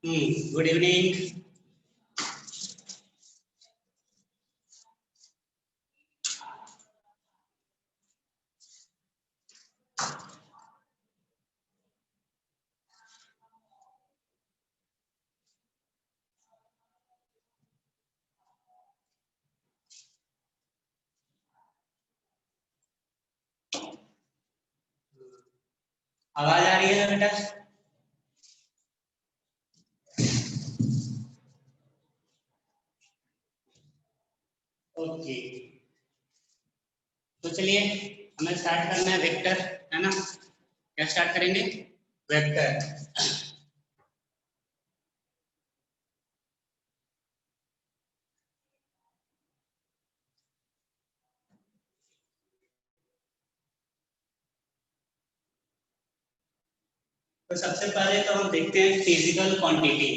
Good evening. आवाज आ रही है ना बेटा? ओके, तो चलिए हमें स्टार्ट करना है वेक्टर, है ना? क्या स्टार्ट करेंगे? वेक्टर। तो सबसे पहले तो हम देखते हैं फिजिकल क्वांटिटी।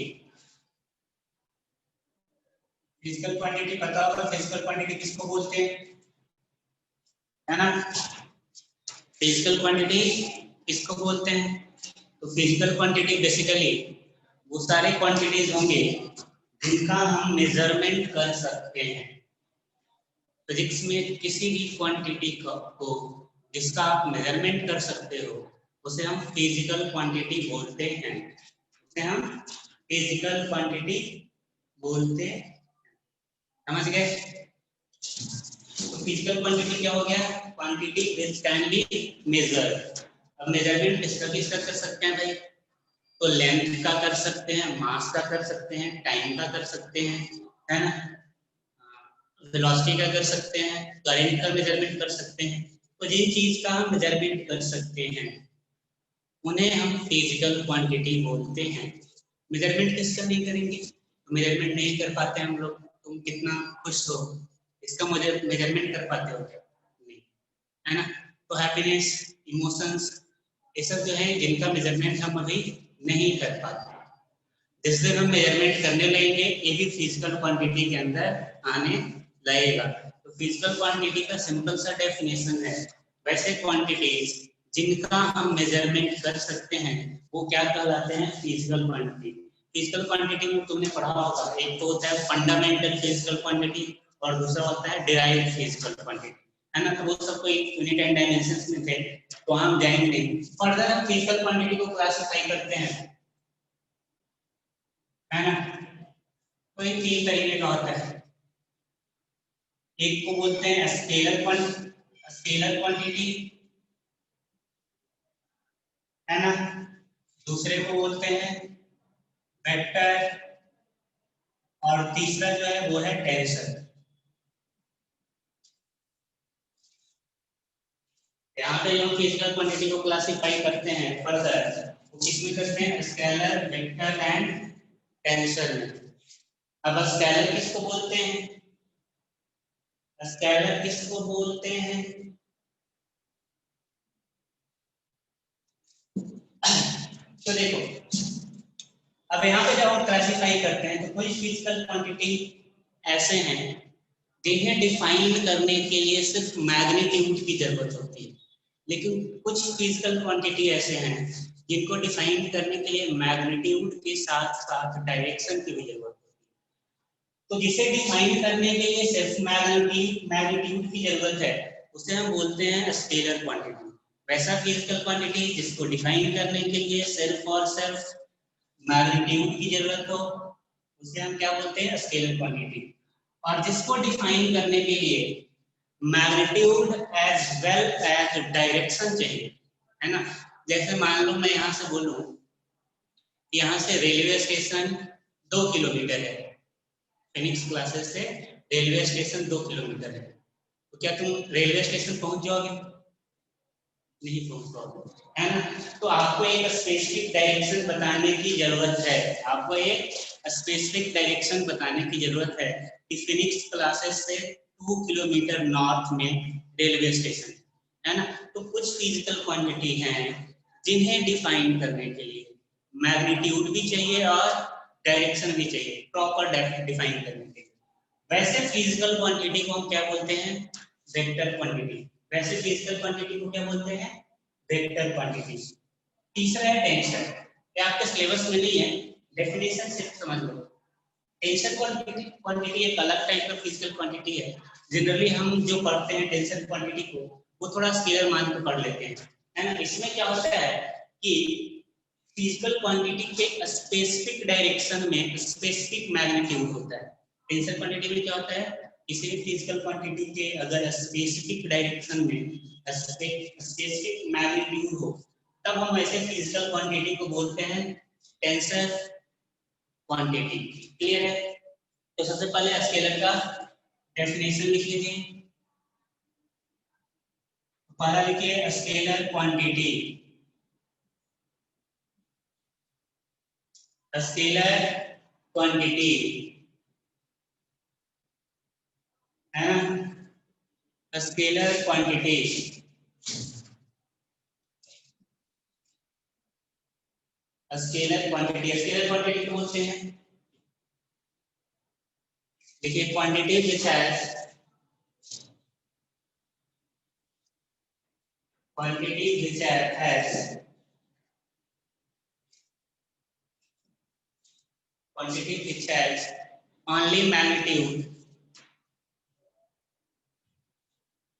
फिजिकल क्वांटिटी पता होगा, फिजिकल क्वांटिटी किसको बोलते हैं, है ना? फिजिकल क्वांटिटी किसको बोलते हैं? तो फिजिकल क्वांटिटी बेसिकली वो सारे क्वांटिटीज होंगे जिनका हम मेजरमेंट कर सकते हैं। फिजिक्स में किसी भी क्वांटिटी को जिसका आप मेजरमेंट कर सकते हो उसे हम फिजिकल क्वांटिटी बोलते हैं। उसे हम फिजिकल क्वांटिटी बोलते हैं। समझ गए? तो फिजिकल क्वांटिटी क्या हो गया? Quantity which can be measured. अब मेजरमेंट किसका किसका कर सकते हैं भाई? तो लेंथ का कर सकते हैं, मास का कर सकते हैं, टाइम का कर सकते हैं, है ना? वेलोसिटी का कर सकते हैं, करंट का मेजरमेंट कर सकते हैं। तो जिन चीज का हम मेजरमेंट कर सकते हैं उन्हें हम फिजिकल क्वांटिटी बोलते हैं। मेजरमेंट किसका नहीं करेंगे? तो मेजरमेंट नहीं कर पाते हम लोग, तुम कितना खुश हो, इसका मुझे मेजरमेंट कर पाते हो क्या? नहीं, है ना? तो हैप्पीनेस, इमोशंस, ये सब जो है जिनका मेजरमेंट हम अभी नहीं कर पाते। जिस दिन हम मेजरमेंट करने लगेंगे ये भी फिजिकल क्वांटिटी के अंदर आने लगेगा। तो फिजिकल क्वांटिटी का सिंपल सा डेफिनेशन है, वैसे क्वांटिटीज जिनका हम मेजरमेंट कर सकते हैं वो क्या कहलाते हैं? Physical quantity. फिजिकल क्वांटिटी में तुमने पढ़ा होगा, एक तो होता है फंडामेंटल फिजिकल क्वांटिटी और दूसरा होता है डिराइव्ड फिजिकल क्वांटिटी, है ना? तो वो सब कोई यूनिट एंड डायमेंशंस में थे, तो हम जाएंगे फर्दर। हम फिजिकल क्वांटिटी को क्लासिफाई करते हैं, है ना? तो ये तीन तरीके का होता है। एक को बोलते हैं स्केलर क्वांटिटी, है ना? दूसरे को बोलते हैं वेक्टर और तीसरा जो है वो है टेंसर। यहाँ पे जो फिजिकल क्वांटिटी को क्लासिफाई करते हैं फर्दर, वो किसमें करते हैं? स्केलर, वेक्टर एंड टेंसर में। अब स्केलर किसको बोलते हैं? स्केलर किसको बोलते हैं? तो देखो, अब यहाँ पे जब हम क्लासिफाई करते हैं तो कुछ फिजिकल क्वांटिटी ऐसे हैं जिन्हें डिफाइन करने के लिए सिर्फ मैग्नीट्यूड की जरूरत होती है, लेकिन कुछ फिजिकल क्वांटिटी ऐसे हैं जिनको डिफाइन करने के लिए मैग्नीट्यूड के साथ साथ डायरेक्शन की भी जरूरत होती है। तो जिसे डिफाइन करने के लिए सिर्फ मैग्नीट्यूड की जरूरत है उसे हम बोलते हैं स्केलर क्वांटिटी। वैसा फिजिकल क्वांटिटी जिसको डिफाइन करने के लिए सिर्फ और सिर्फ मैग्नीट्यूड की जरूरत हो उसे हम क्या बोलते हैं? Scalar quantity. और जिसको डिफाइन करने के लिए magnitude as well as direction चाहिए, है ना? जैसे मान लो मैं यहाँ से बोलूं यहाँ से रेलवे स्टेशन 2 किलोमीटर है, फिनिक्स क्लासेस से रेलवे स्टेशन 2 किलोमीटर है, तो क्या तुम रेलवे स्टेशन पहुंच जाओगे? नहीं पहुंच पाओगे, है ना? तो आपको एक स्पेसिफिक डायरेक्शन बताने की जरूरत है, आपको एक स्पेसिफिक डायरेक्शन बताने की जरूरत है कि फिनिक्स क्लासेस से 2 किलोमीटर नॉर्थ में रेलवे स्टेशन, है ना? तो कुछ फिजिकल क्वांटिटी हैं जिन्हें डिफाइन करने के लिए मैग्नीट्यूड भी चाहिए और डायरेक्शन भी चाहिए, प्रॉपर डिफाइन करने के लिए। वैसे फिजिकल क्वांटिटी को हम क्या बोलते हैं? Vector quantity. वैसे फिजिकल क्वांटिटी को क्या बोलते हैं? Vector quantity. तीसरा है टेंसर, ये आपके सिलेबस में नहीं है, डेफिनेशन सिर्फ समझ लो। टेंशन क्वांटिटी एक अलग टाइप का फिजिकल क्वांटिटी है। जनरली हम जो पढ़ते हैं टेंशन क्वांटिटी को वो थोड़ा स्केलर मान के पढ़ लेते हैं, है ना। इसमें क्या होता है कि फिजिकल क्वांटिटी के स्पेसिफिक डायरेक्शन में स्पेसिफिक मैग्नीट्यूड होता है। टेंशन क्वांटिटी में क्या होता है, किसी भी फिजिकल क्वांटिटी के अगर स्पेसिफिक डायरेक्शन में स्पेसिफिक मैग्नीट्यूड हो तब हम ऐसे फिजिकल क्वांटिटी को बोलते हैं टेंसर क्वांटिटी। क्लियर है। तो सबसे पहले स्केलर का डेफिनेशन लिख लीजिए। पहला लिखिए स्केलर क्वांटिटी। स्केलर क्वांटिटी है ना, स्केलर क्वांटिटी। स्केलर क्वांटिटी को बोलते हैं, देखिए quantity which has quantity which has quantity which has only magnitude,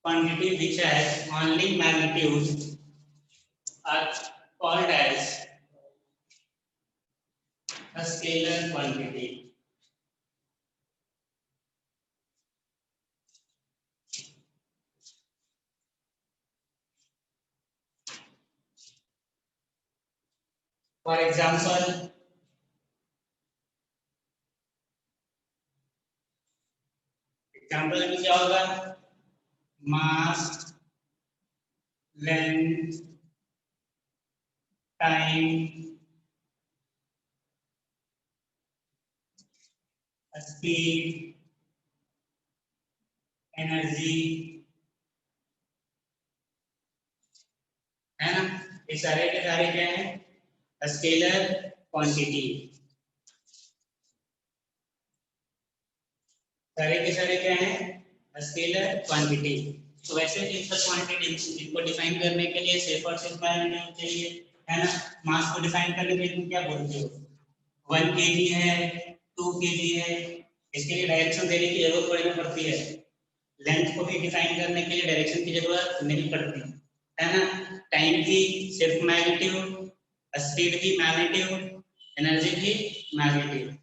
quantity which has only magnitude are called as a scalar quantity. For example, में क्या होगा, मास, length, time, speed, energy, है ना। ये सारे के सारे क्या है, स्केलर क्वांटिटी। सारे के सारे क्या है, स्केलर क्वांटिटी। तो वैसे फिजिकल क्वांटिटी इनको डिफाइन करने के लिए सिर्फ और सिर्फ मैग्नीट्यूड चाहिए, है ना। मास को डिफाइन करने के लिए तुम क्या बोलते हो, 1 kg है, 2 kg है, इसके लिए डायरेक्शन देने की जरूरत पड़नी पड़ती है। लेंथ को भी डिफाइन करने के लिए डायरेक्शन की जरूरत नहीं पड़ती, है ना। टाइम की सिर्फ मैग्नीट्यूड, स्पीड की मैग्नीट्यूड, एनर्जी की मैग्नीट्यूड।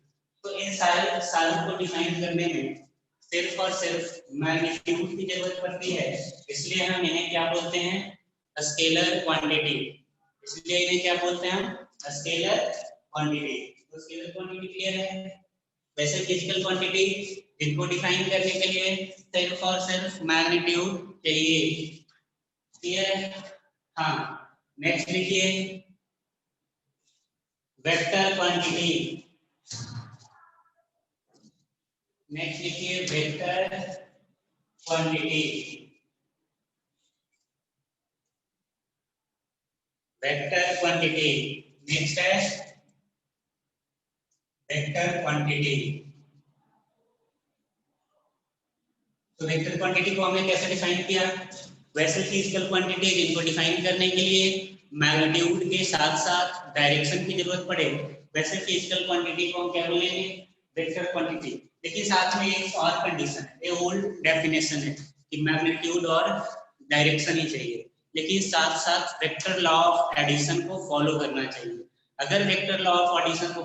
तो इन सारों को डिफाइन करने में सिर्फ और सिर्फ मैग्नीट्यूड की जरूरत पड़ती है, इसलिए हम इन्हें क्या बोलते हैं, स्केलर क्वांटिटी। इसलिए इन्हें क्या बोलते हैं हम, स्केलर क्वांटिटी। तो स्केलर क्वांटिटी क्लियर है। वैसे फिजिकल क्वांटिटी जिनको डिफाइन करने के लिए सिर्फ और सिर्फ मैग्नीट्यूड चाहिए। क्लियर है। हाँ, नेक्स्ट लिखिए वेक्टर क्वांटिटी। नेक्स्ट लिखिए vector quantity. Vector quantity next है वेक्टर क्वांटिटी। तो वेक्टर क्वांटिटी को हमने कैसे डिफाइन किया, वैसे फिजिकल क्वांटिटी जिनको डिफाइन करने के लिए मैग्नीट्यूड के साथ साथ डायरेक्शन की जरूरत पड़े, वैसे फिजिकल क्वांटिटी को हम क्या बोलेंगे, वेक्टर क्वांटिटी। लेकिन साथ में एक और कंडीशन है, ये ओल्ड डेफिनेशन है कि मैग्नीट्यूड और डायरेक्शन ही चाहिए, लेकिन साथ साथ वेक्टर लॉ ऑफ एडिशन को फॉलो करना चाहिए। अगर वेक्टर लॉ ऑफ एडिशन को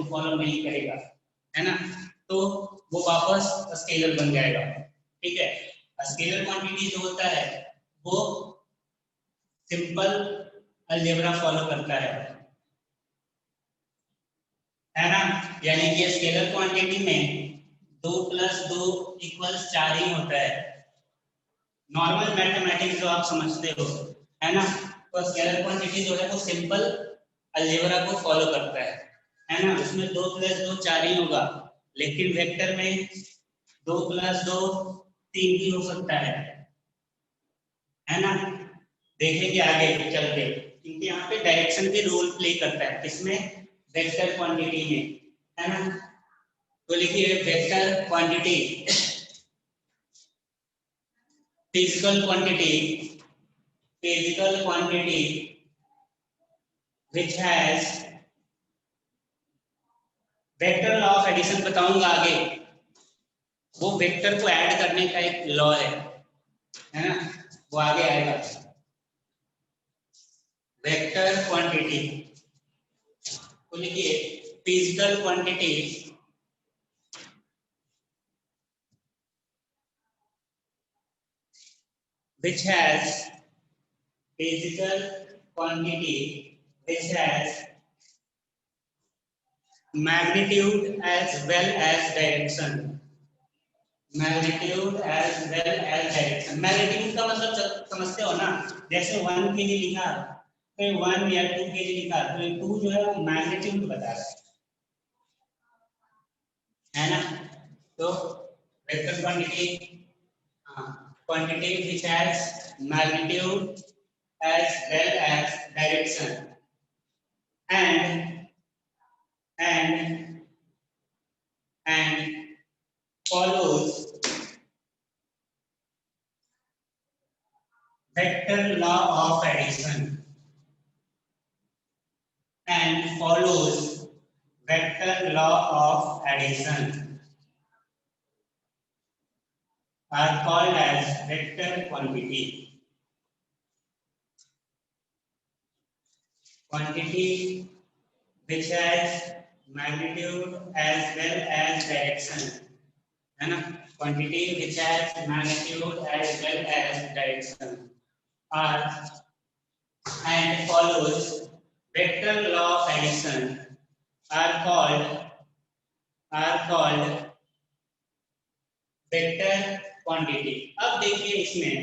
फॉलो नहीं करेगा, है ना, तो वो वापस स्केलर बन जाएगा। ठीक है। स्केलर क्वांटिटी जो होता है वो सिंपल अलजेब्रा फॉलो करता है ना। यानी कि स्केलर क्वांटिटी में 2 + 2 = 4 ही होता है। नॉर्मल मैथमेटिक्स जो आप समझते हो, है ना, तो स्केलर क्वांटिटी जो है वो सिंपल अलजेब्रा को फॉलो करता है ना। उसमें 2 + 2 4 ही होगा, लेकिन वेक्टर में 2 + 2 3 भी हो सकता है ना। देखेंगे आगे चल के, क्योंकि यहाँ पे डायरेक्शन भी रोल प्ले करता है, किसमें, वेक्टर क्वांटिटी में, है ना। तो लिखिए vector quantity, physical quantity which has vector law of addition बताऊंगा आगे, वो वेक्टर को ऐड करने का एक लॉ है ना, वो आगे आएगा। वेक्टर क्वांटिटी तो लिखिए physical quantity which has physical quantity which has magnitude as well as direction, magnitude as well as direction। Magnitude का मतलब समझते हो ना, जैसे 1 kg लिखा तो 1 या 2 kg लिखा तो 2 जो है वो मैग्नीट्यूड बता रहा है ना। तो vector quantity, quantity which has magnitude as well as direction and and follows vector law of addition and follows vector law of addition are called as vector quantity। Quantity which has magnitude as well as direction, है ना, quantity which has magnitude as well as direction are and follows vector law of addition are called vector quantity. अब देखिए इसमें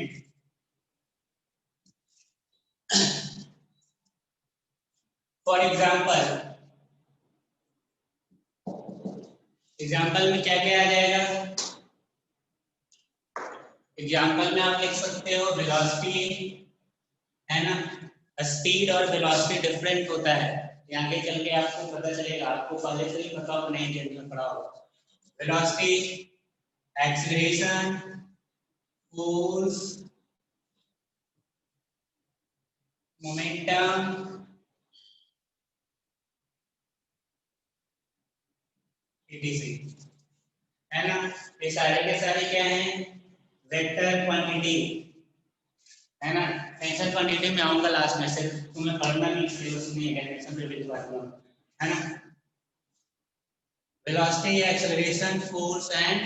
for example में क्या क्या आ जाएगा। Example में आप लिख सकते हो वेलोसिटी, है ना, स्पीड और वेलोसिटी डिफरेंट होता है, आगे चल के आपको पता चलेगा, आपको पहले से ही पता हो नहीं टेंशन पड़ा हो। Velocity, acceleration, force, momentum, etc, है ना। ये सारे के सारे क्या हैं, वेक्टर क्वांटिटी, है ना। टेंशन क्वांटिटी में आऊंगा लास्ट में, सिर्फ तुम्हें पढ़ना नहीं, सिलेबस नहीं है, डायरेक्शन पे भी बात करूं, है ना। Velocity, acceleration, force and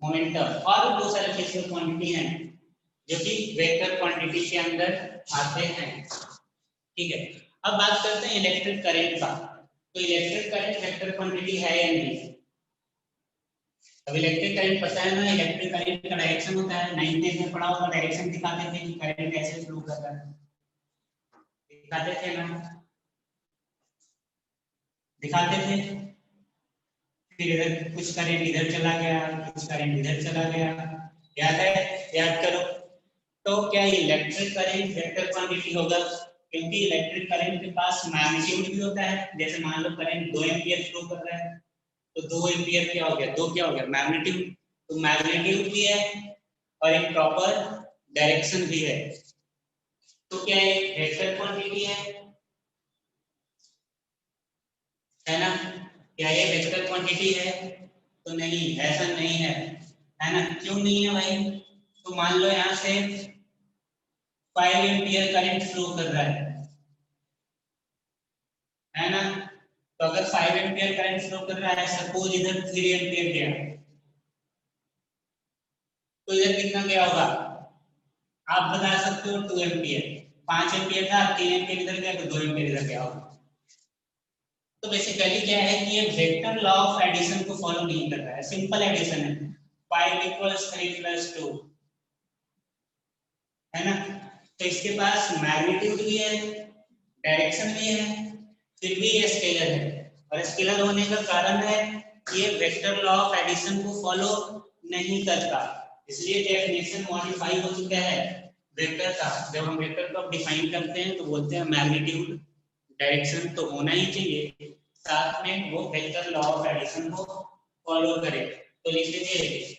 momentum, और बहुत सारे फिजिकल क्वांटिटी हैं जो कि वेक्टर क्वांटिटी के अंदर आते हैं, ठीक है। अब बात करते हैं इलेक्ट्रिक करंट का। तो इलेक्ट्रिक करंट वेक्टर क्वांटिटी है या नहीं। अब इलेक्ट्रिक करंट पता है ना, इलेक्ट्रिक करंट का डायरेक्शन होता है, 9th में पढ़ा होगा, डायरेक्शन दिखाते थे कि करंट कैसे फ्लो कर रहा है, दिखाते थे ना, दिखाते थे। फिर इधर कुछ करंट इधर चला गया, कुछ करंट इधर चला गया, याद है, याद करो। तो क्या इलेक्ट्रिक करंट वेक्टर क्वांटिटी होगा, क्योंकि इलेक्ट्रिक करंट के पास मैग्नीट्यूड भी होता है। जैसे मान लो करंट 2 एम्पीयर फ्लो कर रहा है, तो 2 एम्पीयर क्या हो गया, 2 क्या हो गया, मैग्नीट्यूड। तो मैग्नीट्यूड भी है और एक प्रॉपर डायरेक्शन भी है, तो क्या है, वेक्टर क्वांटिटी है ना। क्या ये वेक्टर क्वांटिटी है, तो नहीं, ऐसा नहीं है ना। क्यों नहीं है भाई, तो मान लो यहाँ से 5 एम्पीयर करंट फ्लो कर रहा है ना। तो अगर 5 एम्पीयर करंट फ्लो कर रहा है, सपोज इधर 3 एम्पीयर गया, तो इधर कितना गया होगा, आप बता सकते हो 2 एम्पीयर। 5 एम्पीयर था, 3 एम्पीयर इधर गया, तो 2 एम्पीयर इधर गया होगा। तो बेसिकली क्या है कि ये वेक्टर लॉ ऑफ एडिशन को फॉलो नहीं कर रहा है, सिंपल एडिशन है, 5 = 3 + 2, है ना। तो इसके पास मैग्नीट्यूड भी है, डायरेक्शन भी है, फिर भी ये स्केलर है, और स्केलर होने का कारण है कि ये वेक्टर लॉ ऑफ एडिशन को फॉलो नहीं करता, इसलिए डेफिनेशन मॉडिफाई हो चुका है वेक्टर का। जब हम वेक्टर को डिफाइन करते हैं तो बोलते हैं मैग्नीट्यूड, डायरेक्शन तो होना ही चाहिए, साथ में वो वेक्टर लॉ ऑफ एडिशन को फॉलो करे। तो लिख लीजिए,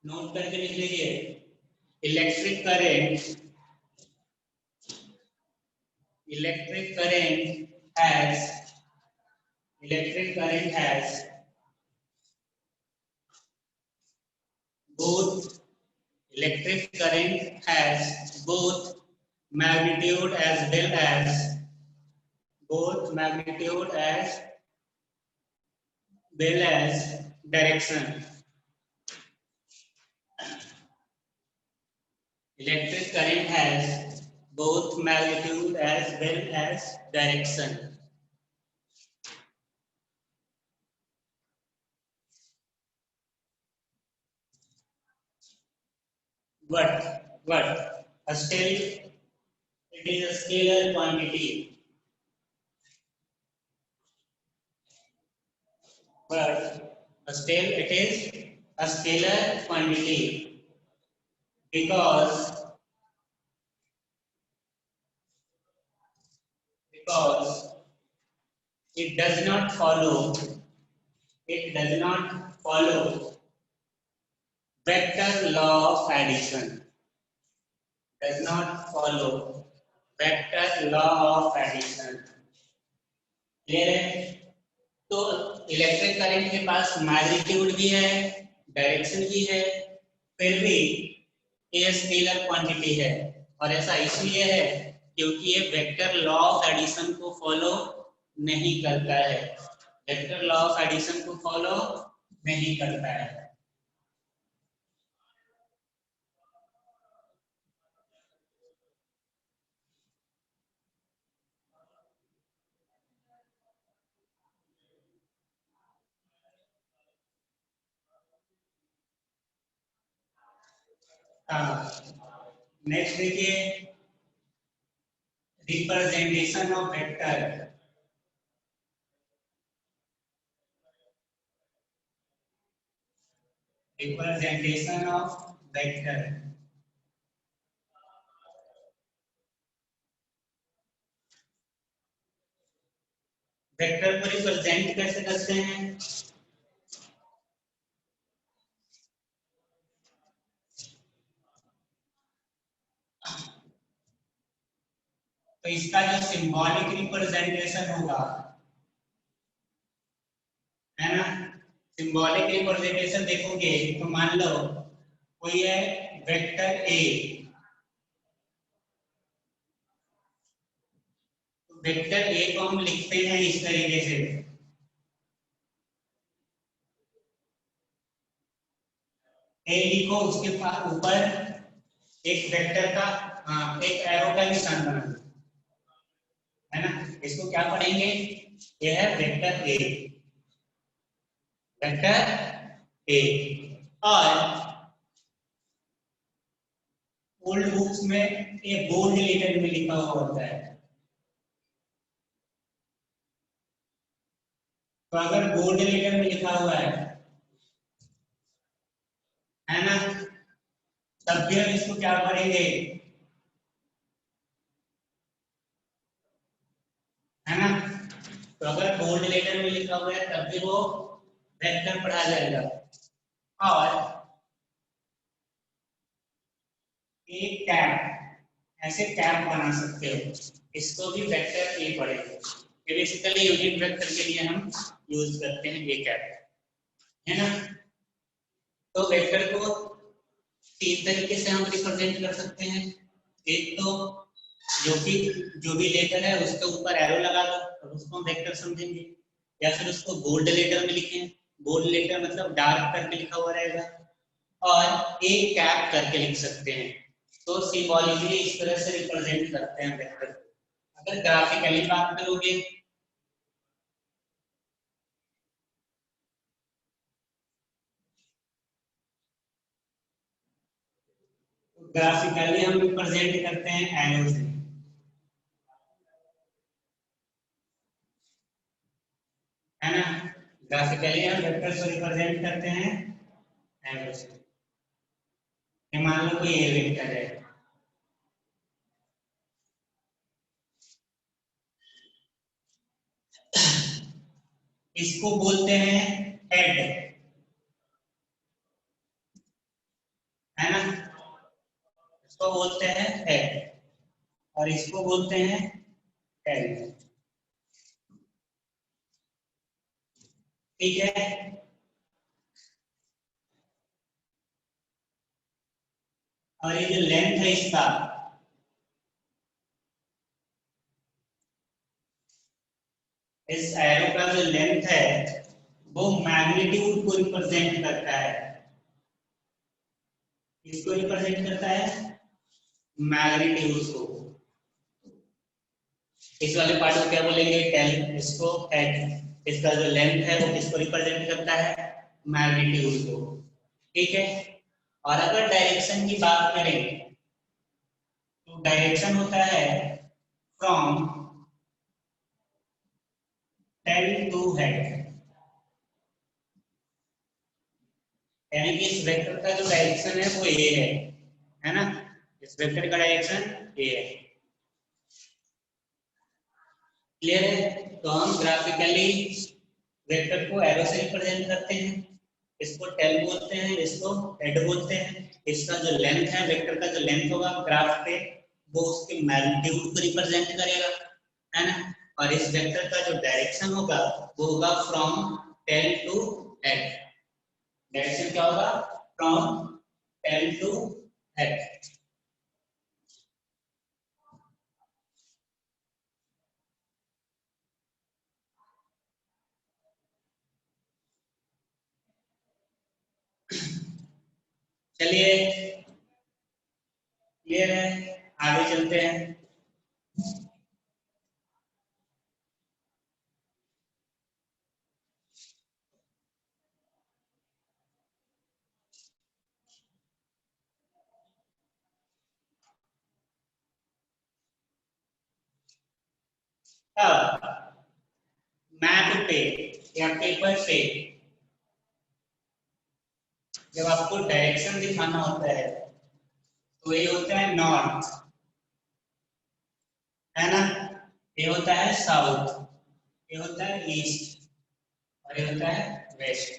नोट करके लिख लीजिए, electric current electric current has electric current has both electric current has both magnitude as well as both magnitude as well as direction. Electric current has both magnitude as well as direction. But still it is a scalar quantity. But still it is a scalar quantity because because it does not follow vector law of addition. Does not follow vector law of addition. Clear है? तो electric current के पास magnitude भी है, direction भी है, फिर भी ये स्केलर क्वांटिटी है। और ऐसा इसलिए है क्योंकि ये वेक्टर लॉ ऑफ एडिशन को फॉलो नहीं करता है। वेक्टर लॉ ऑफ एडिशन को फॉलो नहीं करता है। नेक्स्ट देखिए, representation of vector. Representation of vector. Vector को रिप्रेजेंट कैसे करते हैं? तो इसका जो सिंबॉलिक रिप्रेजेंटेशन होगा, है ना, सिंबॉलिक रिप्रेजेंटेशन देखोगे तो मान लो कोई है वेक्टर ए, तो वेक्टर ए को हम लिखते हैं इस तरीके से, ए लिखो, उसके ऊपर एक वेक्टर का एक एरो का निशान बना दो, है ना। इसको क्या पढ़ेंगे? यह है वेक्टर ए, वेक्टर ए। और ओल्ड बुक्स में ये बोल्ड लेटर में लिखा हुआ होता है। तो अगर बोल्ड लेटर में लिखा हुआ है ना, तब भी हम इसको क्या पढ़ेंगे, है ना। तो अगर बोल्ड लेटर में लिखा हुआ है तब भी वो वेक्टर पढ़ा जाएगा। और एक कैप, ऐसे कैप बना सकते हो, इसको भी वेक्टर ए पढ़ेंगे। ये बेसिकली यूनिट वेक्टर के लिए हम यूज करते हैं ये कैप, है ना। तो वेक्टर को तीन तरीके से हम रिप्रेजेंट कर सकते हैं। एक तो जो भी लेटर है उसके ऊपर एरो लगा दो और उसको हम वेक्टर समझेंगे, या फिर उसको बोल्ड लेटर में लिखें। बोल्ड लेटर मतलब डार्क करके लिखा हुआ रहेगा, और एक कैप करके लिख सकते हैं। तो सिंबॉलिकली इस तरह से रिप्रेजेंट करते हैं वेक्टर। अगर ग्राफिकली बात करोगे, तो ग्राफिकली हम रिप्रेजेंट करते हैं एरो से, है ना। ग्राफिकली हम वेक्टर को रिप्रेजेंट करते हैं एरो से। मान लो कोई ए वेक्टर है, इसको बोलते हैं हेड, है ना, इसको बोलते हैं हेड, और इसको बोलते हैं 10। ठीक है, और ये जो लेंथ है इसका, इस एरो का जो लेंथ है वो मैग्नीट्यूड को रिप्रेजेंट करता है। किसको रिप्रेजेंट करता है? मैग्नीट्यूड को। इस वाले पार्ट को क्या बोलेंगे? टेल। इसको हेड। इसका जो लेंथ है वो किसको रिप्रेजेंट करता है? मैग्नीट्यूड को। ठीक है, और अगर डायरेक्शन की बात करें तो डायरेक्शन होता है फ्रॉम टेल टू हेड, यानी कि इस वेक्टर का जो डायरेक्शन है वो ये है ना? इस वेक्टर का डायरेक्शन ये है। क्लियर है? तो हम ग्राफिकली वेक्टर को एरो से रिप्रेजेंट करते हैं। इसको टेल बोलते हैं, इसको हेड बोलते हैं। इसका जो लेंथ है, वेक्टर का जो लेंथ होगा ग्राफ पे, वो उसके मैग्नीट्यूड को रिप्रेजेंट करेगा, है ना? और इस वेक्टर का जो डायरेक्शन होगा वो होगा from tail to head. Direction क्या होगा? From tail to head. चलिए, क्लियर है? आगे चलते हैं। अब मैप पे या पेपर पे जब आपको डायरेक्शन दिखाना होता है तो ये होता है नॉर्थ, है ना? ये होता है साउथ, ये होता है ईस्ट, और ये होता है वेस्ट।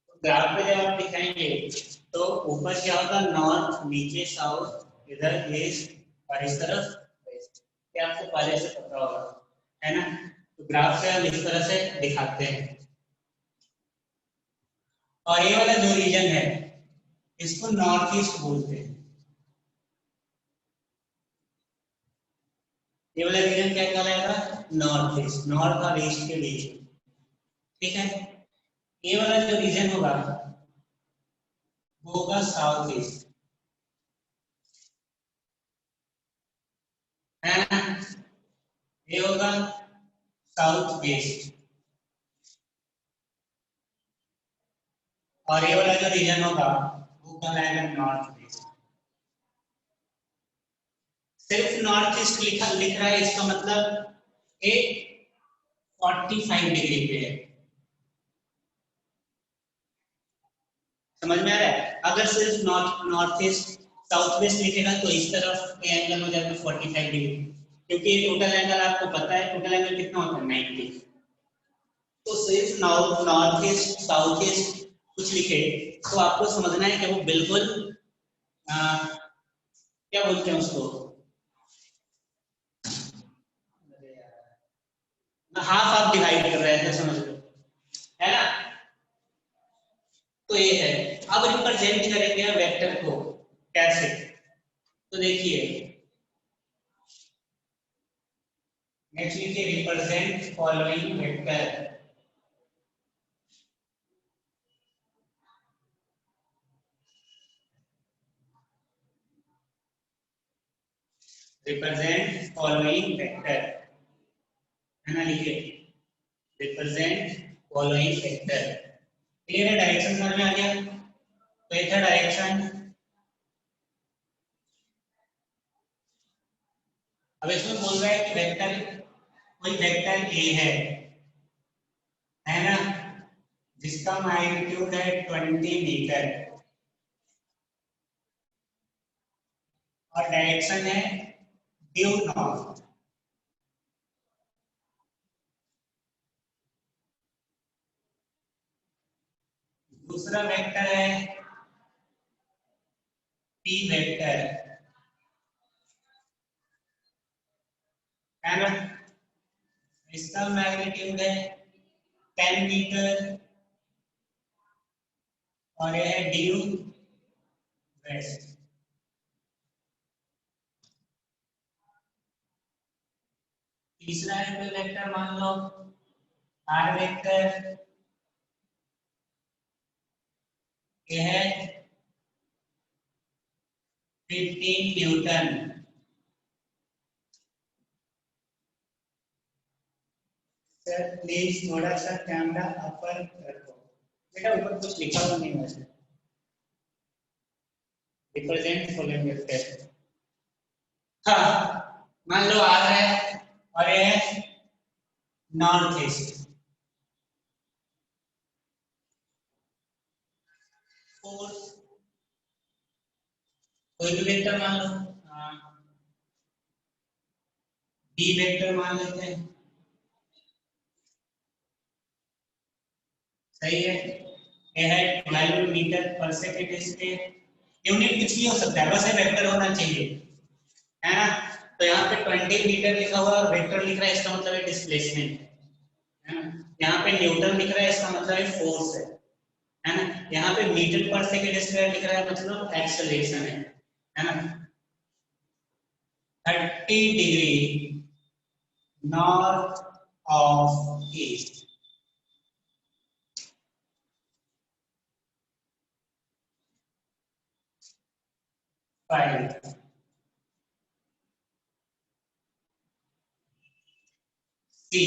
तो ग्राफ पे जब आप दिखाएंगे तो ऊपर क्या होगा? नॉर्थ, नीचे साउथ, इधर ईस्ट, और इस तरफ वेस्ट। ये आपको पहले से पता होगा, है ना? तो ग्राफ पे हम इस तरह से दिखाते हैं। और ये वाला जो रीजन है इसको नॉर्थ ईस्ट बोलते हैं। ये वाला रीजन क्या कहलाएगा? नॉर्थ ईस्ट, नॉर्थ और ईस्ट के बीच। ठीक है, ये वाला जो रीजन होगा वो होगा साउथ ईस्ट, है ना? ये होगा साउथ वेस्ट, और ये वाला जो रीजन होगा वो कहलाएगा नॉर्थ वेस्ट। सिर्फ नॉर्थ ईस्ट लिख रहा है, इसका मतलब ये 45 डिग्री पे है। समझ में आ रहा है? अगर सिर्फ north north east south waste लिखेगा तो इस तरफ एंगल हो जाएगा 45 डिग्री, क्योंकि ये टोटल एंगल आपको पता है, टोटल एंगल कितना होता है? 90। तो सिर्फ north north east south east कुछ लिखे तो आपको समझना है कि वो बिल्कुल क्या बोलते हैं उसको, हाफ हाफ डिवाइड कर रहे हैं, समझ लो, है ना? तो ये है। अब रिप्रेजेंट करेंगे वेक्टर को कैसे? तो देखिए, नेक्स्ट लिखिए represent following vector. Represent following vector, है ना? लिखिए रिप्रेजेंट फॉलोइंग वेक्टर। क्लियर है? डायरेक्शन समझ में आ गया? तो ये था डायरेक्शन। अब इसमें बोल रहा है कि वेक्टर, कोई वेक्टर ए है ना? जिसका मैग्नीट्यूड है 20 मीटर और डायरेक्शन है ड्यू नॉर्थ। दूसरा वेक्टर है पी वेक्टर, है ना। इसका मैग्नीट्यूड है 10 मीटर और यह है ड्यू वेस्ट। तीसरा है कोई वेक्टर मान लो आर वेक्टर, यह है 15 न्यूटन। सर प्लीज थोड़ा सा कैमरा अपर रखो बेटा, ऊपर कुछ लिखा हुआ नहीं है। रिप्रेजेंट फॉलोइंग वेक्टर, हाँ मान लो आ रहा है और ये है नॉर्थ ईस्ट। फोर्स कोई भी वेक्टर मान लो, बी वेक्टर मान लेते हैं, सही है। यह है 12 metre per second square. Unit कुछ भी हो सकता है, बस ये वेक्टर होना चाहिए, है ना। तो यहाँ पे 20 मीटर लिखा हुआ और वेक्टर लिख रहा है, इसका मतलब है डिस्प्लेसमेंट है ना। यहाँ पे न्यूटन लिख रहा है, इसका मतलब है फोर्स है ना। यहाँ पे मीटर पर सेकेंड स्क्वायर लिख रहा है, मतलब एक्सेलरेशन है ना। 30 degree north of east. Five C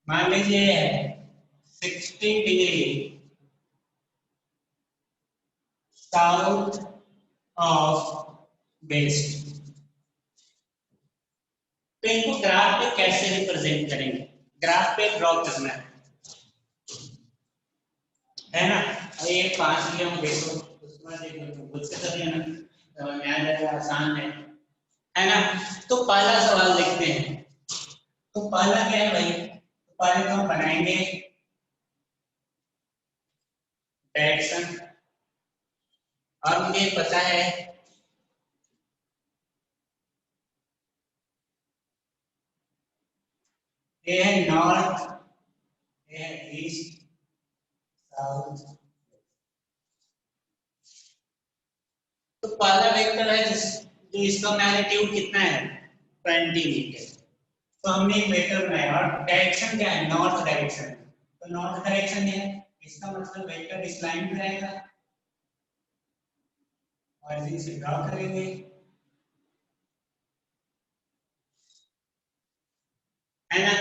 मान लीजिए 60 डिग्री साउथ ऑफ वेस्ट। तो इनको ग्राफ पे कैसे रिप्रेजेंट करेंगे, ग्राफ पे ड्रॉ करना है ना। ये 5 लिया हूं, देखो उसमें देखो मुझसे कर लेना, नया जगह आसान है ना। तो पहला सवाल देखते हैं। तो पहला क्या है भाई, तो पहले तो हम बनाएंगे डायरेक्शन, और मुझे पता है ये है नॉर्थ, ये है ईस्ट, साउथ। तो पहला वेक्टर है जो इसका मैग्नीट्यूड कितना है 20 मीटर। तो हमने एक वेक्टर बनाया और डायरेक्शन क्या है नॉर्थ डायरेक्शन। तो नॉर्थ डायरेक्शन है, इसका मतलब वेक्टर इस लाइन पे रहेगा और इसे ड्रॉ करेंगे, है ना।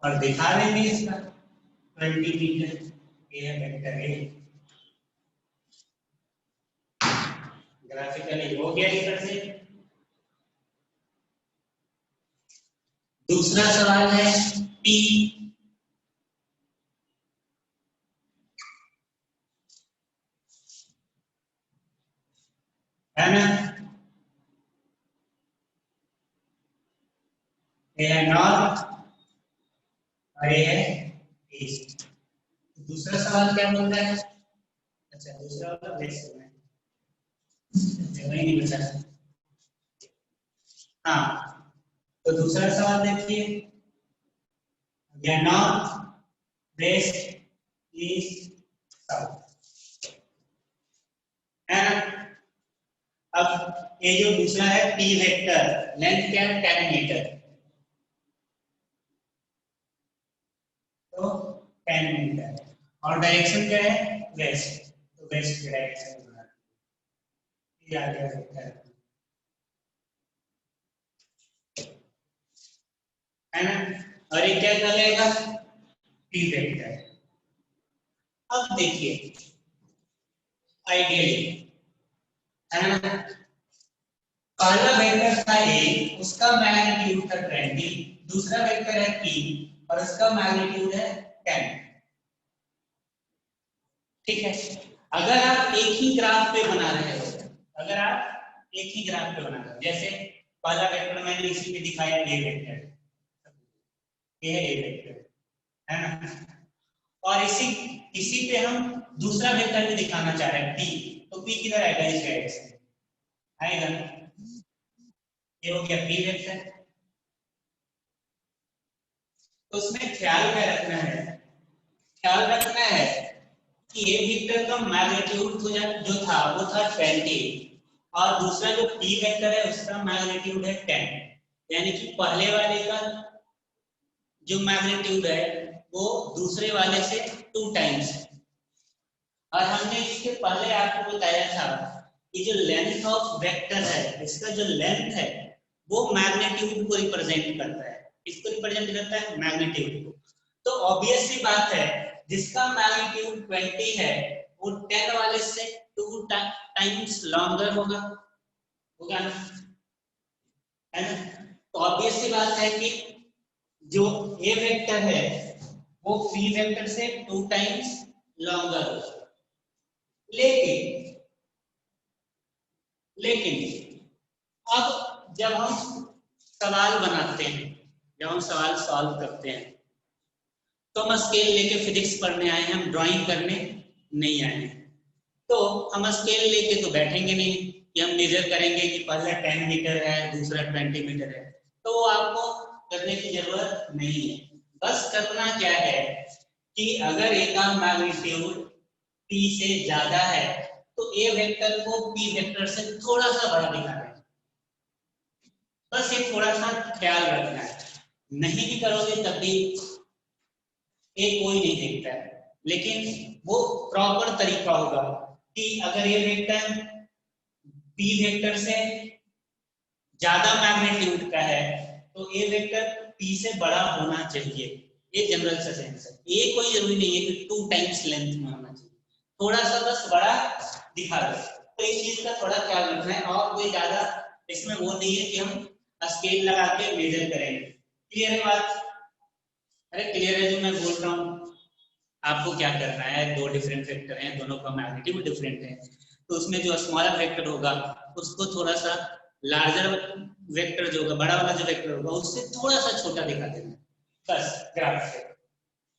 और दिखा देंगे इसका 20 मीटर, ये है वेक्टर ए। ग्राफिकली हो गया इधर से। दूसरा सवाल है पी, है ना। ये है नॉर्थ और ये है ईस्ट। दूसरा सवाल क्या बोल रहा है, अच्छा दूसरा वाला वेस्ट में वही नहीं बचा। हाँ तो दूसरा सवाल देखिए, ये नॉर्थ वेस्ट ईस्ट साउथ, है ना। अब ये जो दूसरा है पी वेक्टर, लेंथ क्या है 10 मीटर, तो 10 मीटर और डायरेक्शन क्या है वेस्ट, तो वेस्ट की डायरेक्शन बना, ये आ गया वेक्टर, है ना। और ये क्या कहलाएगा पी वेक्टर। अब देखिए आइडियली, है ना, पहला वेक्टर था ए, उसका मैग्नीट्यूड था 20, दूसरा वेक्टर है पी और उसका मैग्नीट्यूड है 10, ठीक है। अगर आप एक ही ग्राफ पे बना रहे हो, अगर आप एक ही ग्राफ पे बना रहे हो, जैसे पहला वेक्टर मैंने इसी पे दिखाया ए वेक्टर, ये है ए वेक्टर, है ना। और इसी इसी पे हम दूसरा वेक्टर भी दिखाना चाह रहे हैं पी, तो पी किधर आएगा, इस साइड से आएगा, ये हो गया पी वेक्टर। तो उसमें ख्याल क्या रखना है, ख्याल रखना है कि ए वेक्टर का मैग्नीट्यूड जो था वो था 20 और दूसरा जो पी वेक्टर है उसका मैग्नीट्यूड है 10, यानी कि पहले वाले का जो मैग्नीट्यूड है वो दूसरे वाले से 2 टाइम्स। और हमने इसके पहले आपको बताया था कि जो लेंथ ऑफ वेक्टर है, इसका जो लेंथ है वो मैग्नीट्यूड को रिप्रेजेंट करता है। इसको रिप्रेजेंट करता है मैग्नीट्यूड को। तो ऑब्वियस सी बात है जिसका मैग्नीट्यूड 20 है वो 10 वाले से 2 टाइम्स लॉन्गर होगा ना, है ना। तो ऑब्वियस सी बात है कि जो ए वेक्टर है वो पी वेक्टर से 2 टाइम्स लॉन्गर होगा। लेकिन अब जब हम सवाल बनाते हैं, जब हम सवाल सॉल्व करते हैं, तो हम स्केल लेके फिजिक्स पढ़ने आए हैं, हम ड्राइंग करने नहीं आए हैं। तो हम स्केल लेके तो बैठेंगे नहीं कि हम मेजर करेंगे कि पहला 10 मीटर है दूसरा 20 मीटर है, तो वो आपको करने की जरूरत नहीं है। बस करना क्या है कि अगर ए का मैग्नीट्यूड पी से ज्यादा है तो ए वेक्टर को पी वेक्टर से थोड़ा सा बड़ा दिखाना है। बस ये थोड़ा सा ख्याल रखना है, नहीं भी करोगे तब भी ये कोई नहीं देखता है, लेकिन वो प्रॉपर तरीका होगा कि अगर ये वेक्टर पी वेक्टर से ज्यादा मैग्नीट्यूड का है तो ए वेक्टर पी से बड़ा होना चाहिए। ये जनरल सा सेंस है, ये कोई जरूरी नहीं है कि 2 टाइम्स लेंथ में होना चाहिए, थोड़ा सा बस बड़ा दिखा दो। तो इस चीज का थोड़ा ख्याल रखना है, और कोई ज्यादा इसमें वो नहीं है कि हम स्केल लगा के मेजर करेंगे। क्लियर है बात? अरे क्लियर है जो मैं बोल रहा हूँ। आपको क्या करना है, 2 डिफरेंट वेक्टर हैं, दोनों का मैग्नीट्यूड डिफरेंट है, तो उसमें जो स्मॉलर वेक्टर होगा उसको थोड़ा सा लार्जर वेक्टर जो होगा, बड़ा वाला जो वेक्टर होगा उससे थोड़ा सा छोटा दिखा देना, बस ग्राफ से,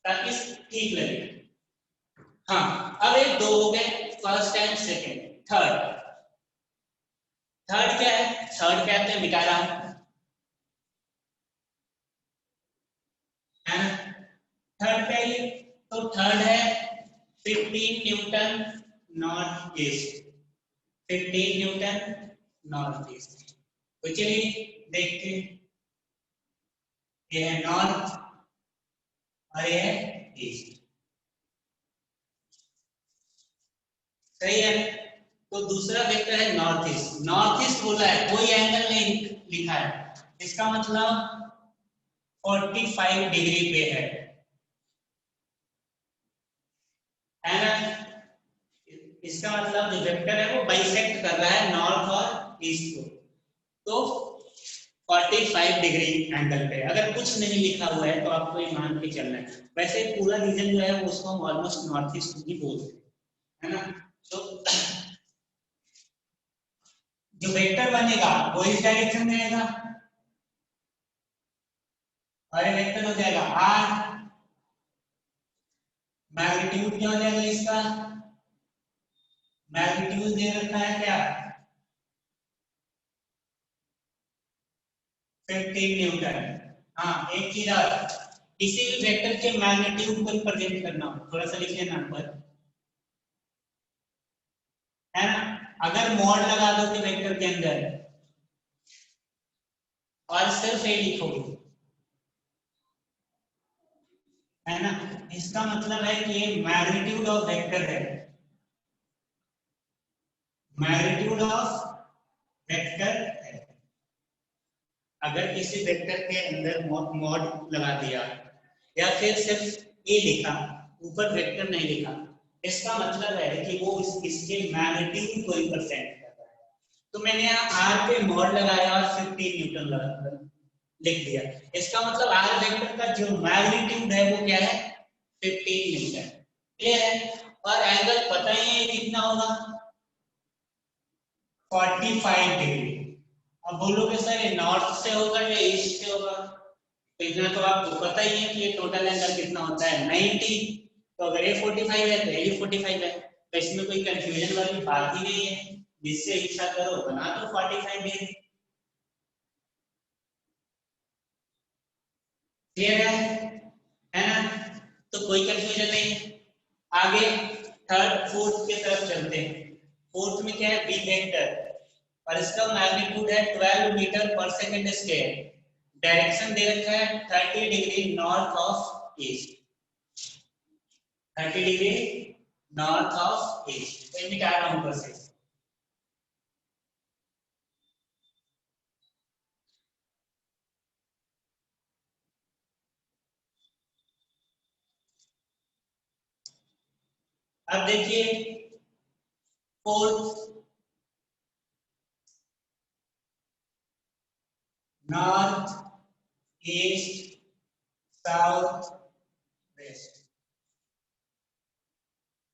ताकि ठीक लगे। हाँ, अब एक 2 हो गए, फर्स्ट एंड सेकेंड। थर्ड क्या है, थर्ड कहते हैं मिटा रहा हूं, है ना। थर्ड क्या है, तो थर्ड है 15 Newton north east, 15 Newton north east. तो चलिए देखते हैं, ये है नॉर्थ और ये है ईस्ट, सही है। तो दूसरा वेक्टर है नॉर्थ ईस्ट, नॉर्थ ईस्ट बोला है, कोई एंगल नहीं लिखा है, इसका मतलब 45 डिग्री पे है ना। इसका मतलब जो वेक्टर है वो बाइसेक्ट कर रहा है नॉर्थ और ईस्ट को, तो 45 डिग्री एंगल पे। अगर कुछ नहीं लिखा हुआ है तो आपको ये मान के चलना है। वैसे पूरा रीजन जो है वो उसको हम ऑलमोस्ट नॉर्थ ईस्ट ही बोलते हैं, है ना। तो जो वेक्टर बनेगा वो इस डायरेक्शन में रहेगा और ये वेक्टर हो जाएगा आर, मैग्नीट्यूड क्या हो जाएगा इसका, मैग्नीट्यूड दे रखा है क्या, 15 न्यूटन। हाँ, एक चीज और, किसी भी वेक्टर के मैग्नीट्यूड को रिप्रेजेंट करना हो थोड़ा सा लिख लेना पर, है ना। अगर मॉड लगा दो कि वेक्टर के अंदर और सिर्फ ए लिखोगे, है ना, इसका मतलब है कि ये मैग्नीट्यूड ऑफ वेक्टर है, मैग्नीट्यूड ऑफ वेक्टर है। अगर किसी वेक्टर के अंदर मॉड लगा दिया या फिर सिर्फ ए लिखा, ऊपर वेक्टर नहीं लिखा, इसका मतलब है कि वो इसके मैग्नीट्यूड को रिप्रेजेंट कर रहा है। तो मैंने यहाँ आर पे मॉड लगाया और 15 न्यूटन लिख दिया, इसका मतलब आर वेक्टर का जो मैग्नीट्यूड है वो क्या है, 15 न्यूटन। क्लियर है? और एंगल पता ही है कितना होगा, 45 डिग्री। अब बोलोगे सर ये नॉर्थ से होगा या ईस्ट से होगा, तो इतना तो आपको पता ही है कि ये टोटल एंगल कितना होता है, 90। तो अगर ये 45 है तो ये भी 45 है, तो इसमें कोई कंफ्यूजन वाली बात ही नहीं है, जिससे इच्छा करो बना दो 45 डिग्री। क्लियर है ना? तो कोई कंफ्यूजन नहीं। आगे थर्ड फोर्थ की तरफ चलते हैं। फोर्थ में क्या है, बी वेक्टर, और इसका मैग्नीट्यूड है 12 मीटर पर सेकंड स्क्वायर। डायरेक्शन दे रखा है 30 degree north of east, 30 degree north of east. तो इनमें क्या रहा हूं ऊपर से, अब देखिए fourth, north, east, south, west.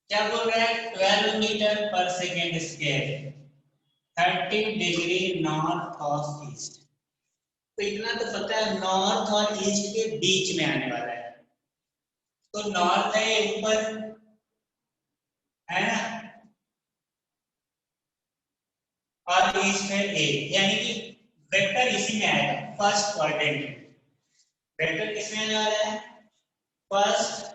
क्या बोल रहा है, 12 metre per second square, 30 degree north of east. तो इतना तो पता है नॉर्थ और ईस्ट के बीच में आने वाला है। तो नॉर्थ है ऊपर, है ना, और ईस्ट है ए, यानी कि वेक्टर इसी में आएगा फर्स्ट क्वाड्रेंट में। वेक्टर किसमें आने वाला है, फर्स्ट।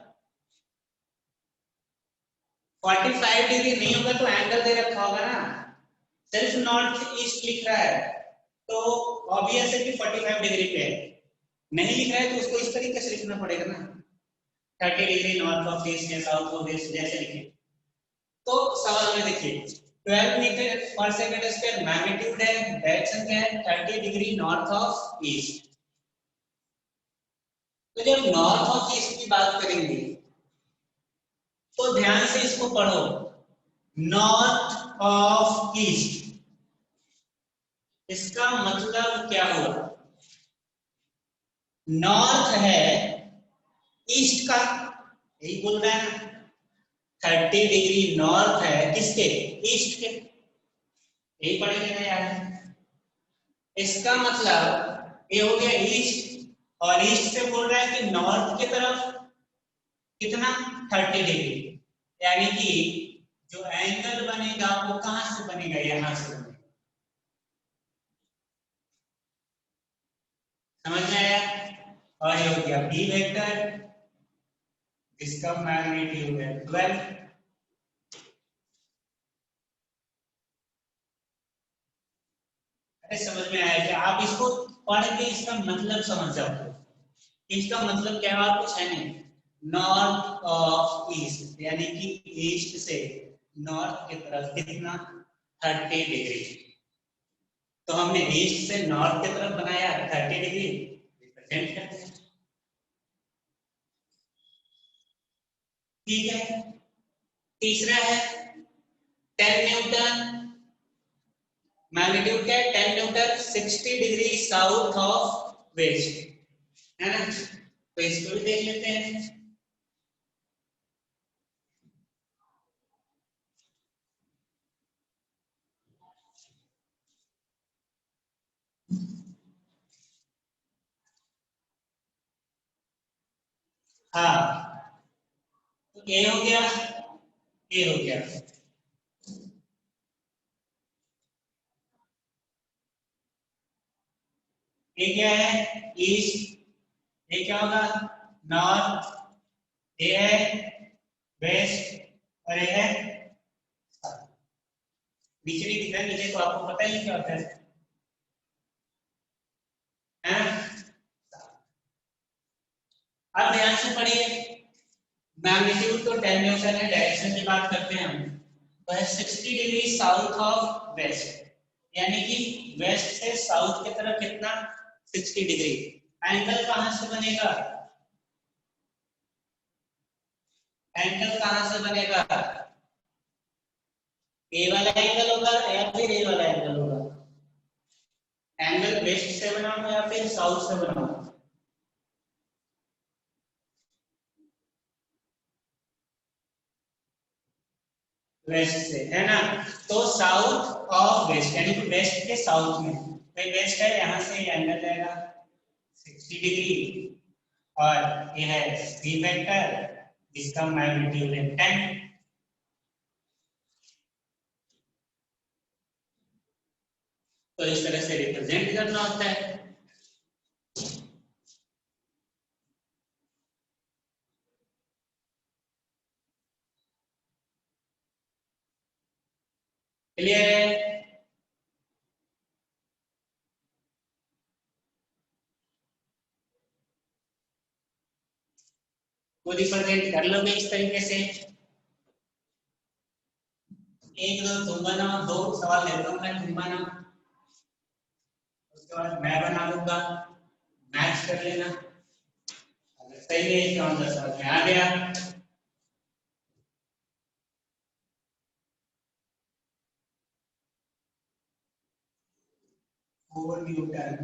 45 डिग्री नहीं होगा तो एंगल दे रखा होगा ना, सिर्फ नॉर्थ ईस्ट लिख रहा है तो ऑब्वियस है कि 45 डिग्री पे है। नहीं लिख रहा है तो उसको इस तरीके से लिखना पड़ेगा ना, 30 डिग्री नॉर्थ ऑफ ईस्ट या साउथ ऑफ ईस्ट जैसे लिखे। तो सवाल में देखिए 12 मीटर पर सेकंड स्क्वायर मैग्नीट्यूड है, डायरेक्शन क्या है 30 डिग्री नॉर्थ ऑफ ईस्ट। तो जब नॉर्थ ऑफ ईस्ट की बात करेंगे तो ध्यान से इसको पढ़ो, नॉर्थ ऑफ ईस्ट, इसका मतलब क्या हुआ, नॉर्थ है ईस्ट का, यही बोल रहा है ना, 30 डिग्री नॉर्थ है किसके, ईस्ट के, यही पढ़ेंगे ना यार। इसका मतलब ये हो गया ईस्ट, और ईस्ट से बोल रहा है कि नॉर्थ की तरफ कितना 30 डिग्री, यानी कि जो एंगल बनेगा वो कहां से बनेगा, यहां से बनेगा। समझ में आया? और ये हो गया बी वेक्टर, इसका मैग्नीट्यूड है 12। अरे समझ में आया क्या? आप इसको पढ़ के इसका मतलब समझ जाओ। इसका मतलब क्या है, कुछ है नहीं, नॉर्थ ऑफ ईस्ट, यानी कि ईस्ट से नॉर्थ की तरफ कितना 30 डिग्री। तो हमने ईस्ट से नॉर्थ की तरफ बनाया 30 डिग्री, रिप्रेजेंट करते हैं। ठीक है, तीसरा है 10 न्यूटन, मैग्नीट्यूड क्या है 10 newton, 60 degree south of west, है ना? तो इसको भी देख लेते हैं। हाँ, तो ए हो गया, ए हो गया, ये क्या है ईस्ट, ये क्या होगा नॉर्थ, ये है वेस्ट, और ये है साउथ। नीचे नहीं दिख रहा है, नीचे तो आपको पता ही क्या होता है? अब ध्यान से पढ़िए, मैग्नीट्यूड तो 10 न्यूटन है, डायरेक्शन की बात करते हैं हम, तो है 60 डिग्री साउथ ऑफ वेस्ट, यानी कि वेस्ट से साउथ की तरफ कितना 60 डिग्री। एंगल कहां से बनेगा, एंगल कहां से बनेगा, ए वाला एंगल होगा या फिर ए वाला एंगल होगा, एंगल वेस्ट से बनाऊंगा या फिर साउथ से बनाऊंगा, वेस्ट से, है ना? तो साउथ ऑफ वेस्ट यानी कि वेस्ट के साउथ में, तो वेस्ट है, यहां से एंगल जाएगा 60 डिग्री, और ये है बी वेक्टर, इसका मैग्नीट्यूड है 10। तो इस तरह से रिप्रेजेंट करना होता है। क्लियर? वो रिप्रेजेंट कर लोगे इस तरीके से। एक दो तुम बनाओ, दो सवाल लेता हूं मैं, तुम बनाओ, उसके बाद मैं बना लूंगा, मैच कर लेना। अगर सही है इसका मतलब समझ में आ गया। Four Newton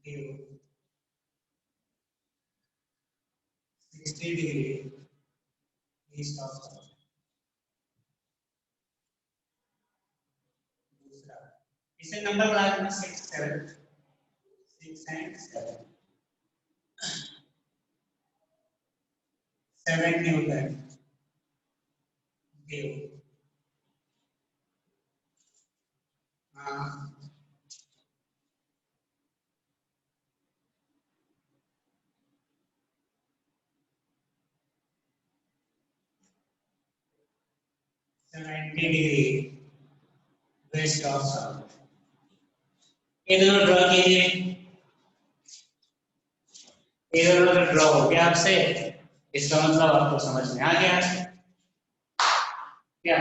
due 60 degree east of south. दूसरा इसे नंबर बढ़ा देना 6 7 6 एंड 7 7 न्यूटन ड्यू। हाँ 70 डिग्री वेस्ट ऑफ साउथ। ये दोनों ड्रॉ कीजिए। ये दोनों ड्रॉ हो गया आपसे, इसका मतलब आपको समझ में आ गया क्या?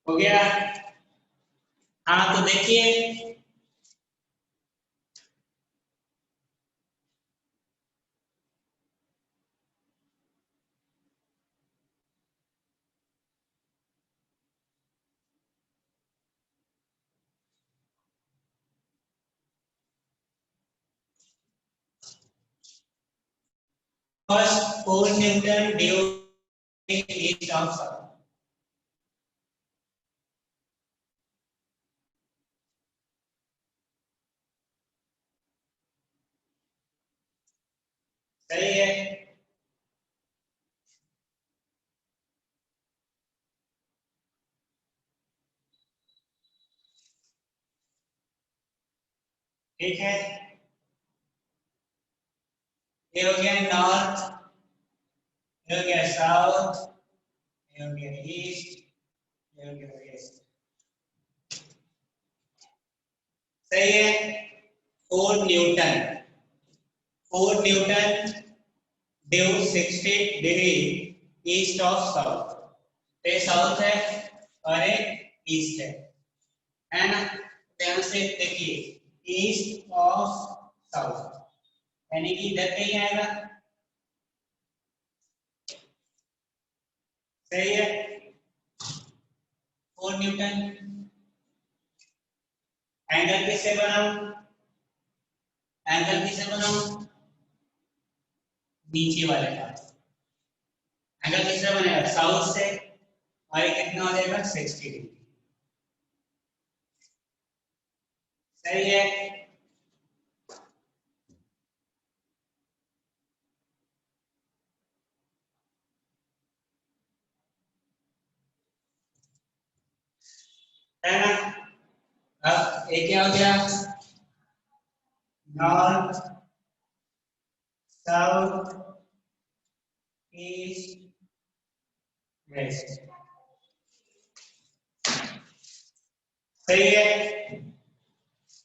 हो गया? हाँ तो देखिए first 4 Newton due east of south. सही है? ठीक है, ये हो गया नॉर्थ, ये हो गया साउथ, ये हो गया ईस्ट, ये हो गया वेस्ट। सही है? 4 Newton, 4 Newton due 60 degree east of south. ये साउथ है और एक ईस्ट है ना? ध्यान से देखिए, ईस्ट ऑफ साउथ यानी कि इधर कहीं आएगा। सही है? 4 न्यूटन। एंगल किससे बनाऊं? एंगल किसे बनाऊं, नीचे वाले का एंगल किससे बनेगा, साउथ से, और ये कितना हो जाएगा 60 डिग्री। सही है। है ना। अब ये क्या हो गया, नॉर्थ साउथ ईस्ट वेस्ट। सही है।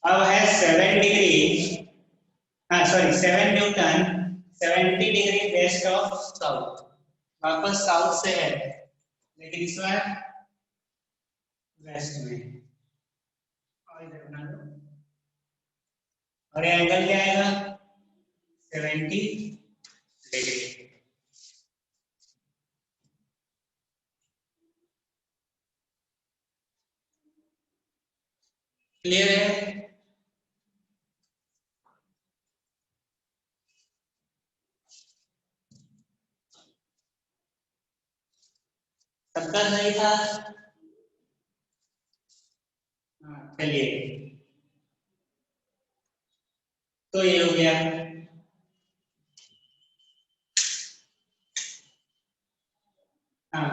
अब है 7 डिग्री, हाँ sorry 7 Newton 70 degree west of south. वापस साउथ से है लेकिन इस बार वेस्ट में, और इधर बना लो, और ये एंगल क्या आएगा 70 डिग्री। क्लियर है। सबका सही था। हाँ चलिए, तो ये हो गया। हाँ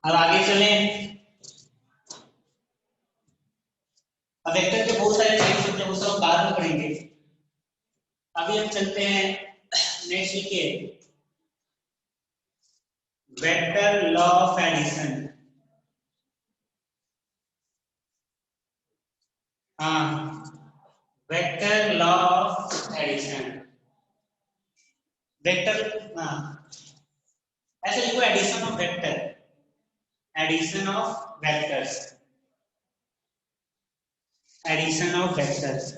अब आगे चलें। अब वेक्टर के बहुत सारे टाइप्स होते हैं, वो सब बाद में पढ़ेंगे। अभी हम चलते हैं नेक्स्ट लिखिए, वेक्टर लॉ ऑफ एडिशन। हाँ, vector law of addition. Vector, हाँ ऐसे लिखो, addition of vector, addition of vectors, addition of vectors.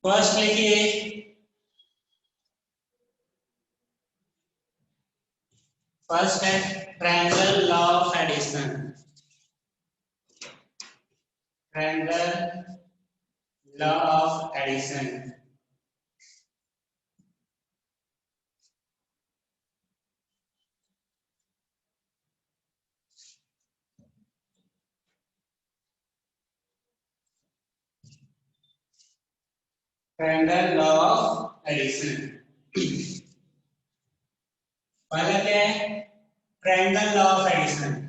First लिखिए, फर्स्ट है triangle law of addition, triangle law of addition. Triangle law of addition, पहला क्या है, triangle law of addition.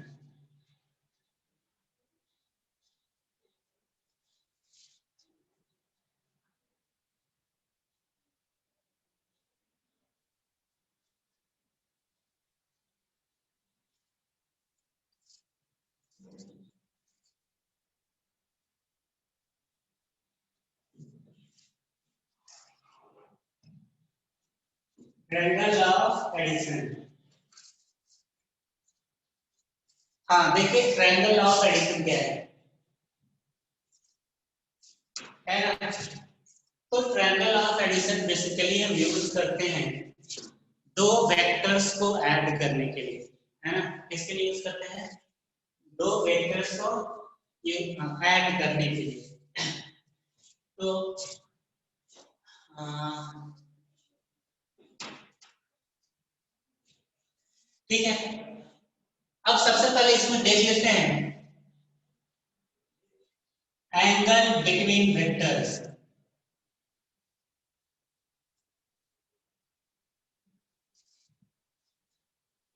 Triangle law of addition, हाँ देखिए triangle law of addition क्या है ना। तो triangle law of addition basically हम यूज करते हैं दो वेक्टर्स को ऐड करने के लिए, है ना। किसके लिए यूज करते हैं, दो वेक्टर्स को ये ऐड करने के लिए। तो ठीक है, अब सबसे पहले इसमें देख लेते हैं एंगल बिटवीन वेक्टर्स।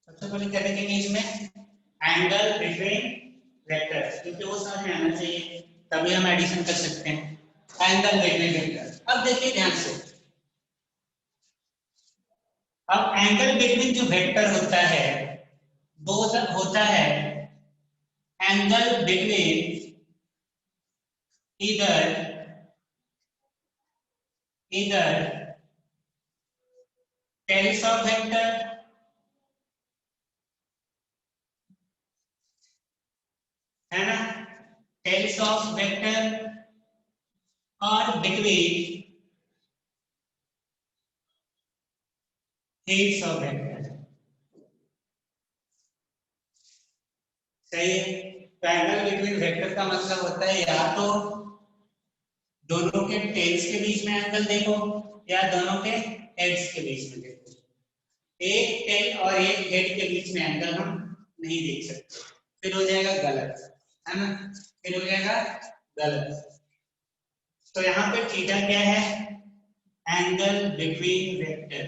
सबसे पहले क्या देखेंगे इसमें, एंगल बिटवीन वेक्टर्स, क्योंकि वो समझ में आना चाहिए तभी हम एडिशन कर सकते हैं। एंगल बिटवीन वेक्टर्स, अब देखिए ध्यान से, अब एंगल बिटवीन जो वेक्टर होता है वो होता है एंगल बिटवीन इधर इधर टेल्स ऑफ वेक्टर, है ना, टेल्स ऑफ वेक्टर, और बिटवीन हेड्स ऑफ वेक्टर। सही है। तो एंगल बिटवीन वेक्टर का मतलब होता है या तो दोनों के टेल्स के बीच में एंगल देखो या दोनों के हेड्स के बीच में देखो। एक टेल और एक हेड के बीच में एंगल हम नहीं देख सकते, फिर हो जाएगा गलत, है ना, फिर हो जाएगा गलत। तो यहाँ पे थीटा क्या है? Angle between vector,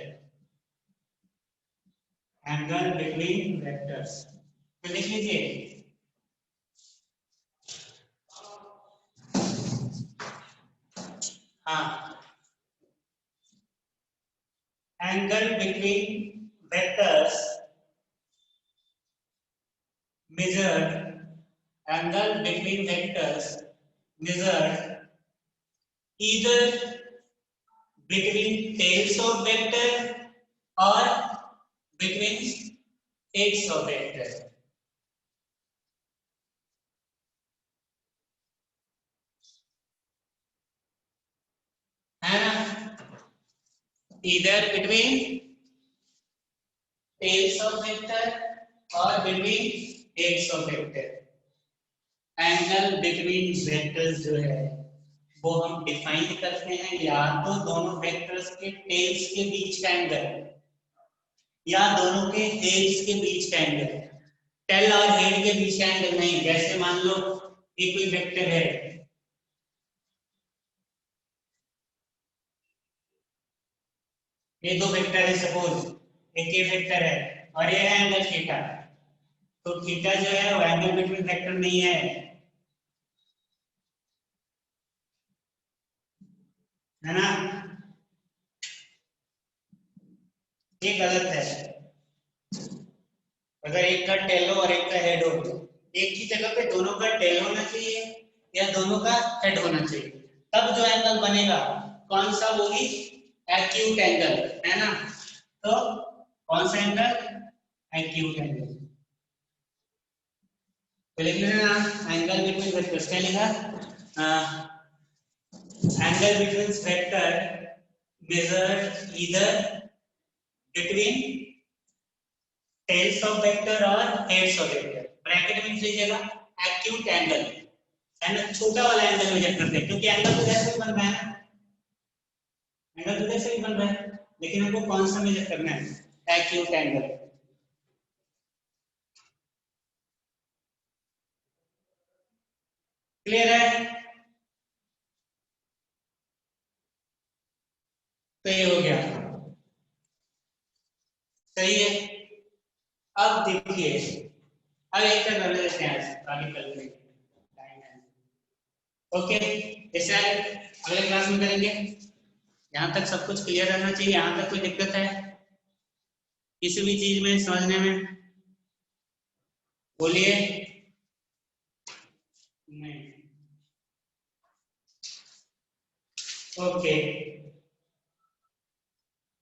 angle between vectors. तो लिख लीजिए हाँ, angle between vectors measured, angle between vectors measured either between tails of vector or between heads of vector, है ना? Either between tails of vector or between heads of vector. Angle between vectors जो है वो हम define करते हैं या तो दोनों वेक्टर्स के टेल्स के बीच का एंगल या दोनों के हेड्स के बीच का एंगल। टेल और हेड के बीच का एंगल नहीं। जैसे मान लो ये कोई वेक्टर है, ये दो वेक्टर है, सपोज एक ये वेक्टर है और ये है एंगल थीटा। तो थीटा जो है वो एंगल बिटवीन वेक्टर नहीं है, है ना? ये गलत है। अगर एक का टेल हो और एक का हेड हो, एक की जगह पे दोनों का टेल होना चाहिए या दोनों का हेड होना चाहिए, तब जो एंगल बनेगा कौन सा? वो ही एक्यूट एंगल, है ना? तो कौन सा एंगल? Acute angle. तो लिख लेना एंगल बिटवीन वेक्टर्स। क्या लिखा? Angle between vector measured either between tails of vector और हेड्स ऑफ वेक्टर। ब्रैकेट में लीजिएगा एक्यूट एंगल, है ना? छोटा वाला एंगल मेजर करते हैं क्योंकि एंगल तो जैसे ही बन रहा है, एंगल तो जैसे ही बन रहा है, लेकिन हमको कौन सा मेजर करना है? Acute angle. क्लियर है? तो ये हो गया, सही है। अब देखिए, अब एक का कर लेते हैं, आगे कर लेंगे। ओके, ऐसे आगे अगले क्लास में करेंगे। यहाँ तक सब कुछ क्लियर रहना चाहिए। यहाँ तक कोई दिक्कत है किसी भी चीज में समझने में? बोलिए। नहीं। ओके,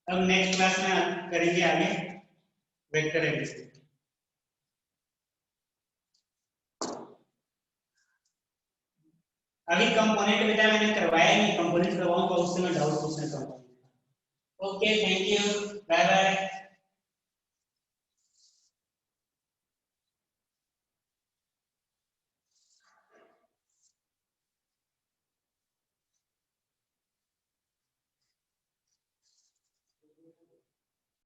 अब नेक्स्ट क्लास में करेंगे आगे वेक्टर एडिशन। अभी कंपोनेंट बेटा मैंने करवाया नहीं, कंपोनेंट करवाऊंगा उससे मैं डाउट पूछना चाहूंगा। Okay, thank you, bye bye.